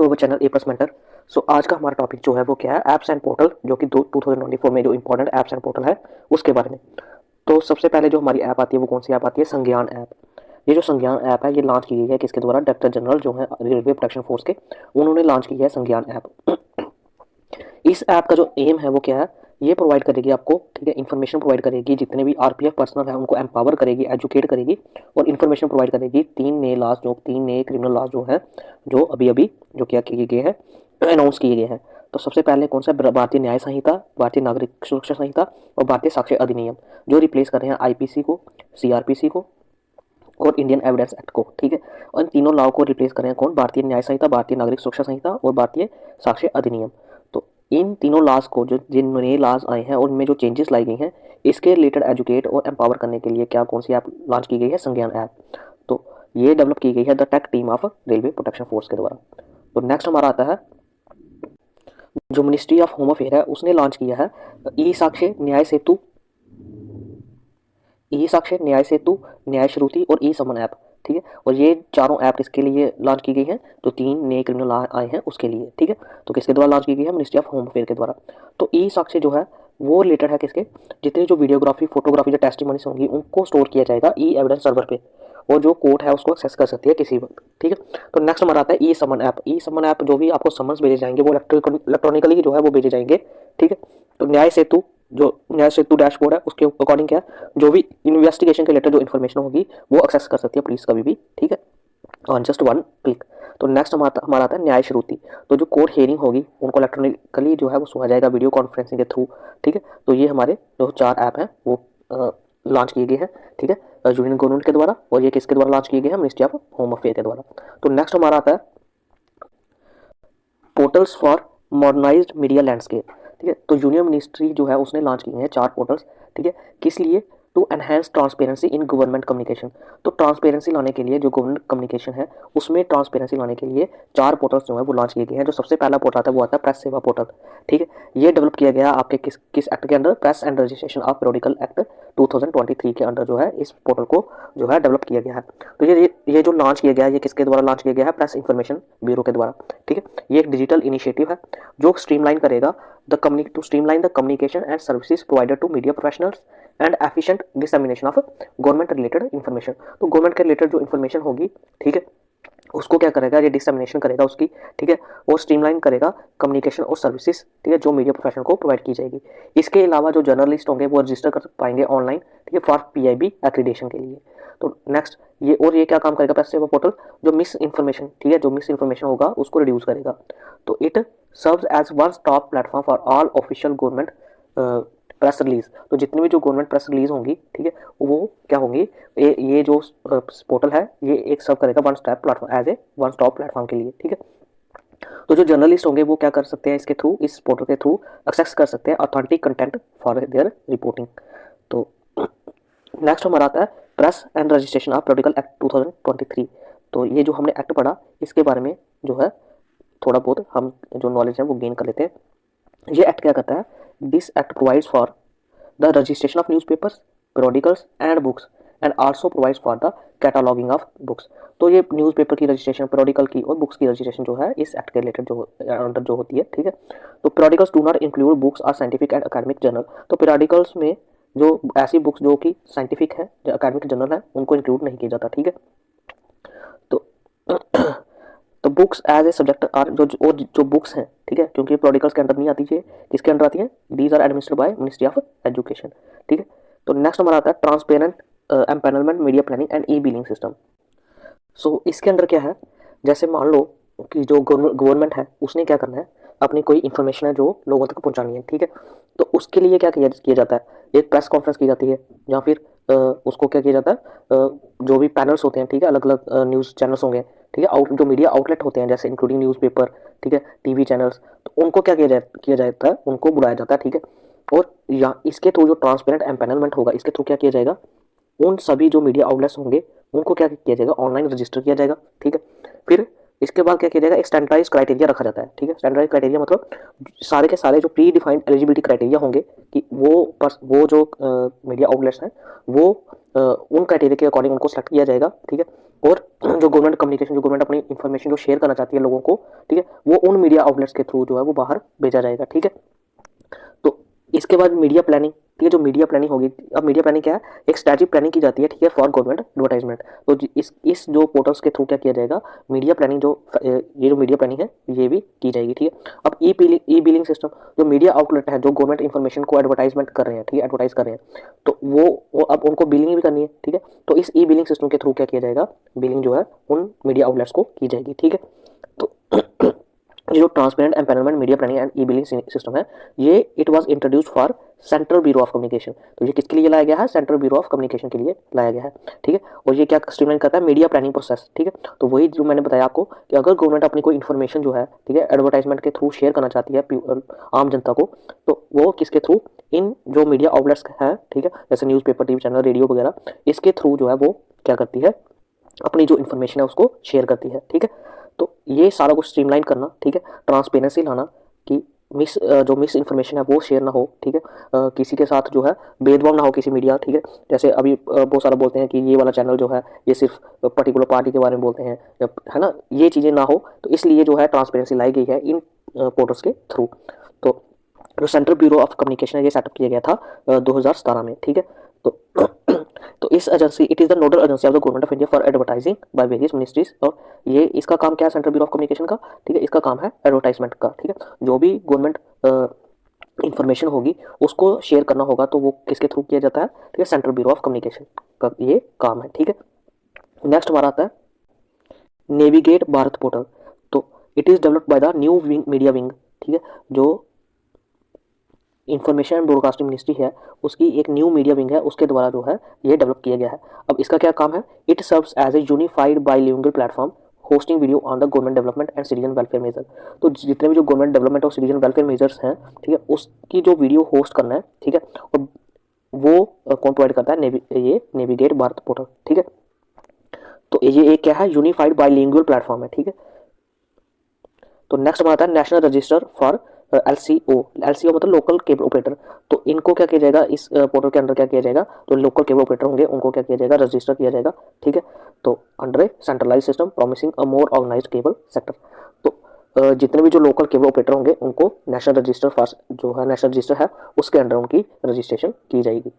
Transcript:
तो वो चैनल ए plus mentor. सो आज का हमारा टॉपिक जो है वो क्या है, ऐप्स एंड पोर्टल, जो कि 2024 में जो इंपॉर्टेंट ऐप्स एंड पोर्टल है उसके बारे में। तो सबसे पहले जो हमारी ऐप आती है वो कौन सी ऐप आती है, संज्ञान ऐप। ये जो संज्ञान ऐप है ये लॉन्च की गई है किसके द्वारा, डायरेक्टर जनरल जो है रेलवे प्रोटेक्शन फोर्स के, उन्होंने लॉन्च की है संज्ञान ऐप। इस ऐप का जो एम है वो क्या है, ये प्रोवाइड करेगी आपको, ठीक है, इन्फॉर्मेशन प्रोवाइड करेगी, जितने भी आरपीएफ पर्सनल है उनको एम्पावर करेगी, एजुकेट करेगी और इन्फॉर्मेशन प्रोवाइड करेगी। तीन नए क्रिमिनल लॉज जो है, जो अभी अभी जो क्या किए गए हैं, अनाउंस किए गए हैं। तो सबसे पहले कौन सा, भारतीय न्याय संहिता, भारतीय नागरिक सुरक्षा संहिता और भारतीय साक्ष्य अधिनियम, जो रिप्लेस कर रहे हैं आईपीसी को, सीआरपीसी को और इंडियन एविडेंस एक्ट को, ठीक है। और इन तीनों लॉ को रिप्लेस कर रहे हैं कौन, भारतीय न्याय संहिता, भारतीय नागरिक सुरक्षा संहिता और भारतीय साक्ष्य अधिनियम। तो इन तीनों लॉज को, जो जिन नए लॉज आए हैं और उनमें जो चेंजेस लाई गई हैं, इसके रिलेटेड एजुकेट और एम्पावर करने के लिए क्या कौन सी ऐप लॉन्च की गई है, संज्ञान ऐप। तो ये डेवलप की गई है the tech team of railway protection force के द्वारा। तो नेक्स्ट हमारा आता है, जो मिनिस्ट्री ऑफ होम अफेयर है उसने लॉन्च किया है ई साक्ष्य न्याय सेतु, ई साक्ष्य न्याय सेतु, न्याय श्रुति और ई समन ऐप, ठीक है। और ये चारों ऐप किसके लिए लॉन्च की गई हैं, जो तीन नए क्रिमिनल आए हैं उसके लिए, ठीक है। तो किसके द्वारा लॉन्च की गई है, मिनिस्ट्री ऑफ होम अफेयर के द्वारा। तो ई साक्ष्य जो है वो रिलेटेड है किसके, जितनी जो वीडियोग्राफी, फोटोग्राफी, जो टेस्टिमनीज होंगी उनको स्टोर किया जाएगा ई एविडेंस सर्वर पे, और जो कोर्ट है उसको एक्सेस कर सकती है किसी वक्त, ठीक है। तो नेक्स्ट हमारा आता है ई समन ऐप। ई समन ऐप, जो भी आपको समन्स भेजे जाएंगे वो इलेक्ट्रॉनिकली जो है वो भेजे जाएंगे, ठीक है। तो न्याय सेतु, जो न्याय सेतु डैशबोर्ड है उसके अकॉर्डिंग क्या है, जो भी इन्वेस्टिगेशन के रिलेटेड जो इन्फॉर्मेशन होगी वो एक्सेस कर सकती है पुलिस कभी भी, ठीक है, ऑन जस्ट वन क्लिक। तो नेक्स्ट हमारा आता है न्याय श्रुति। तो जो कोर्ट हियरिंग होगी उनको इलेक्ट्रॉनिकली जो है वो सुना जाएगा वीडियो कॉन्फ्रेंसिंग के थ्रू, ठीक है। तो ये हमारे जो चार ऐप हैं वो लॉन्च किए गए हैं, ठीक है, यूनियन गवर्नमेंट के द्वारा। और ये किसके द्वारा लॉन्च किए गए हैं, मिनिस्ट्री ऑफ होम अफेयर के द्वारा। तो नेक्स्ट हमारा आता है portals for modernised media landscape, ठीक है। तो यूनियन मिनिस्ट्री जो है उसने लॉन्च किए हैं चार पोर्टल्स, ठीक है, किस लिए, to enhance transparency in government communication. तो ट्रांसपेरेंसी लाने के लिए, जो गवर्नमेंट कम्युनिकेशन है उसमें ट्रांसपेरेंसी लाने के लिए चार पोर्टल्स जो है वो लॉन्च किए गए हैं। जो सबसे पहला पोर्टल आता है वो आता है प्रेस सेवा पोर्टल, ठीक है। ये डेवलप किया गया आपके किस एक्ट के under, press and registration of periodical act 2023 के अंडर जो है इस पोर्टल को जो है डेवलप किया गया है। तो ये जो लॉन्च किया गया है ये किसके द्वारा लॉन्च किया गया है, प्रेस इंफॉर्मेशन ब्यूरो के द्वारा, ठीक है। ये एक डिजिटल इनिशिएटिव है जो स्ट्रीमलाइन करेगा to streamline the communication and services provided to media professionals and efficient dissemination of government related information. तो गवर्नमेंट के रिलेटेड जो इन्फॉर्मेशन होगी, ठीक है, उसको क्या करेगा, ये डिसमिनेशन करेगा उसकी, ठीक है, और स्ट्रीमलाइन करेगा कम्युनिकेशन और सर्विसेज, ठीक है, जो मीडिया प्रोफेशनल को प्रोवाइड की जाएगी। इसके अलावा जो जर्नलिस्ट होंगे वो रजिस्टर कर पाएंगे ऑनलाइन, ठीक है, फॉर पीआईबी एक्रीडेशन के लिए। तो नेक्स्ट ये क्या काम करेगा, प्रेस सेवा पोर्टल, जो मिस इन्फॉर्मेशन, ठीक है, जो मिस इन्फॉर्मेशन होगा उसको रिड्यूस करेगा। तो it serves as one stop platform for all official government press release. तो जितनी भी जो गवर्नमेंट प्रेस रिलीज होंगी, ठीक है, वो क्या होंगी, ये जो पोर्टल है ये एक सर्व करेगा one stop platform, as a one stop platform के लिए, ठीक है। तो जो जर्नलिस्ट होंगे वो क्या कर सकते हैं, इसके थ्रू, इस पोर्टल के थ्रू एक्सेस कर सकते हैं authentic content for their reporting. तो नेक्स्ट हमारा आता है press and registration of periodical act 2023। तो ये जो हमने एक्ट पढ़ा इसके बारे में जो है थोड़ा बहुत हम जो नॉलेज है वो गेन कर लेते हैं। ये एक्ट क्या करता है, this act provides for the registration of newspapers, periodicals and books and also provides for the cataloguing of books. तो ये न्यूज़पेपर की रजिस्ट्रेशन, periodical की और बुक्स की रजिस्ट्रेशन जो है इस एक्ट के रिलेटेड जो अंडर जो होती है, ठीक है। तो periodicals do not include books और साइंटिफिक एंड अकेडमिक जर्नल। तो periodicals में जो ऐसी बुक्स जो कि साइंटिफिक है, जो अकेडमिक जर्नल है, उनको इंक्लूड नहीं किया जाता, ठीक है। तो तो books as a subject are जो बुक्स हैं, ठीक है, क्योंकि प्रोडिकल्स के अंडर नहीं आती, है किसके अंडर आती है, these are administered by ministry of education, ठीक है। तो नेक्स्ट हमारा आता है transparent empanelment media planning and e billing system. So इसके अंदर क्या है, जैसे मान लो कि जो गवर्नमेंट है उसने क्या करना है, अपनी कोई इन्फॉर्मेशन है जो लोगों तक पहुंचानी है, ठीक है। तो उसके लिए क्या किया जाता है, एक प्रेस कॉन्फ्रेंस की जाती है, या फिर उसको क्या किया जाता है, जो भी पैनल्स होते हैं, ठीक है, अलग अलग न्यूज़ चैनल्स होंगे, ठीक है, जो मीडिया आउटलेट होते हैं जैसे इंक्लूडिंग न्यूज़पेपर, ठीक है, टीवी चैनल्स, तो उनको क्या किया जाता है, उनको बुलाया जाता है, ठीक है। और या इसके थ्रू जो ट्रांसपेरेंट एम्पैनलमेंट होगा, इसके थ्रू क्या किया जाएगा, उन सभी जो मीडिया आउटलेट्स होंगे उनको क्या किया जाएगा, ऑनलाइन रजिस्टर किया जाएगा, ठीक है। फिर इसके बाद क्या किया जाएगा, एक स्टैंडर्डाइज क्राइटेरिया रखा जाता है, ठीक है। स्टैंडर्डाइज क्राइटेरिया मतलब सारे के सारे जो प्री डिफाइंड एलिजिबिलिटी क्राइटेरिया होंगे कि वो जो मीडिया आउटलेट्स हैं वो उन क्राइटेरिया के अकॉर्डिंग उनको सेलेक्ट किया जाएगा, ठीक है। और जो गवर्नमेंट कम्युनिकेशन, जो गवर्नमेंट अपनी इंफॉर्मेशन जो शेयर करना चाहती है लोगों को, ठीक है, वो उन मीडिया आउटलेट्स के थ्रू जो है वो बाहर भेजा जाएगा। ठीक है, तो इसके बाद मीडिया प्लानिंग, ठीक है, जो मीडिया प्लानिंग होगी, अब मीडिया प्लानिंग क्या है, एक स्ट्रैटेजिक प्लानिंग की जाती है, ठीक है, फॉर गवर्नमेंट एडवर्टाइजमेंट। तो इस जो पोर्टल्स के थ्रू क्या किया जाएगा, मीडिया प्लानिंग जो ये जो मीडिया प्लानिंग है ये भी की जाएगी। ठीक है, अब ई बिलिंग सिस्टम, जो मीडिया आउटलेट है जो गवर्नमेंट इन्फॉर्मेशन को एडवर्टाइजमेंट कर रहे हैं, ठीक है, एडवर्टाइज कर रहे हैं, तो वो अब उनको बिलिंग भी करनी है। ठीक है, तो इस ई बिलिंग सिस्टम के थ्रू क्या किया जाएगा, बिलिंग जो है उन मीडिया आउटलेट्स को की जाएगी। ठीक है, तो ये जो transparent empanelment media planning and e billing system है, ये it was introduced for central bureau of communication. तो ये किसके लिए लाया गया है, सेंट्रल ब्यूरो ऑफ कम्युनिकेशन के लिए लाया गया है। ठीक है, और ये क्या स्ट्रीमलाइन करता है, मीडिया प्लानिंग प्रोसेस। ठीक है, तो वही जो मैंने बताया आपको कि अगर गवर्नमेंट अपनी कोई इन्फॉर्मेशन जो है, ठीक है, एडवर्टाइजमेंट के थ्रू शेयर करना चाहती है आम जनता को, तो वो किसके थ्रू, इन जो मीडिया आउटलेट्स हैं, ठीक है, जैसे न्यूज़पेपर, टीवी चैनल, रेडियो वगैरह, इसके थ्रू जो है वो क्या करती है, अपनी जो इन्फॉर्मेशन है उसको शेयर करती है। ठीक है, तो ये सारा कुछ स्ट्रीमलाइन करना, ठीक है, ट्रांसपेरेंसी लाना कि जो मिस इन्फॉर्मेशन है वो शेयर ना हो। ठीक है, किसी के साथ जो है भेदभाव ना हो किसी मीडिया। ठीक है, जैसे अभी बहुत सारा बोलते हैं कि ये वाला चैनल जो है ये सिर्फ पर्टिकुलर पार्टी के बारे में बोलते हैं, है ना, ये चीज़ें ना हो, तो इसलिए जो है ट्रांसपेरेंसी लाई गई है इन पोर्टल्स के थ्रू। तो जो सेंट्रल ब्यूरो ऑफ कम्युनिकेशन है ये सेटअप किया गया था 2017 में। ठीक है, तो तो इस agency, it is the nodal agency of the government of India for advertising by various ministries. और ये इसका काम क्या है, सेंट्रल ब्यूरो ऑफ कम्युनिकेशन का, ठीक है, इसका काम है एडवर्टाइजमेंट का। ठीक है, जो भी गवर्नमेंट इंफॉर्मेशन होगी उसको शेयर करना होगा तो वो किसके थ्रू किया जाता है, ठीक है, सेंट्रल ब्यूरो ऑफ कम्युनिकेशन का ये काम है। ठीक है, नेक्स्ट हमारा आता है नेविगेट भारत पोर्टल। तो it is developed by the new wing media wing. ठीक है, जो इंफॉर्मेशन एंड ब्रॉडकास्टिंग मिनिस्ट्री है उसकी एक न्यू मीडिया विंग है, उसके द्वारा जो है ये डेवलप किया गया है। अब इसका क्या काम है, it serves as a unified bilingual platform hosting video on the government development and citizen welfare measure. तो जितने भी जो गवर्नमेंट डेवलपमेंट और सिटीजन वेलफेयर मेजर्स हैं, ठीक है, उसकी जो वीडियो होस्ट करना है, ठीक है, और वो कौन प्रोवाइड करता है, ये नेविगेट भारत पोर्टल। ठीक है, तो ये एक क्या है, यूनिफाइड बाइलिंगुअल प्लेटफॉर्म है। ठीक है, तो नेक्स्ट हमारा आता है national register for LCO। LCO मतलब लोकल केबल ऑपरेटर। तो इनको क्या किया जाएगा, इस पोर्टल के अंदर क्या किया जाएगा, जो लोकल केबल ऑपरेटर होंगे उनको क्या किया जाएगा, रजिस्टर किया जाएगा। ठीक है, तो अंडर ए सेंट्रलाइज सिस्टम प्रॉमिसिंग अ मोर ऑर्गेनाइज्ड केबल सेक्टर। तो जितने भी जो लोकल केबल ऑपरेटर होंगे उनको नेशनल रजिस्टर फॉर जो है, नेशनल रजिस्टर है उसके अंडर उनकी रजिस्ट्रेशन की जाएगी।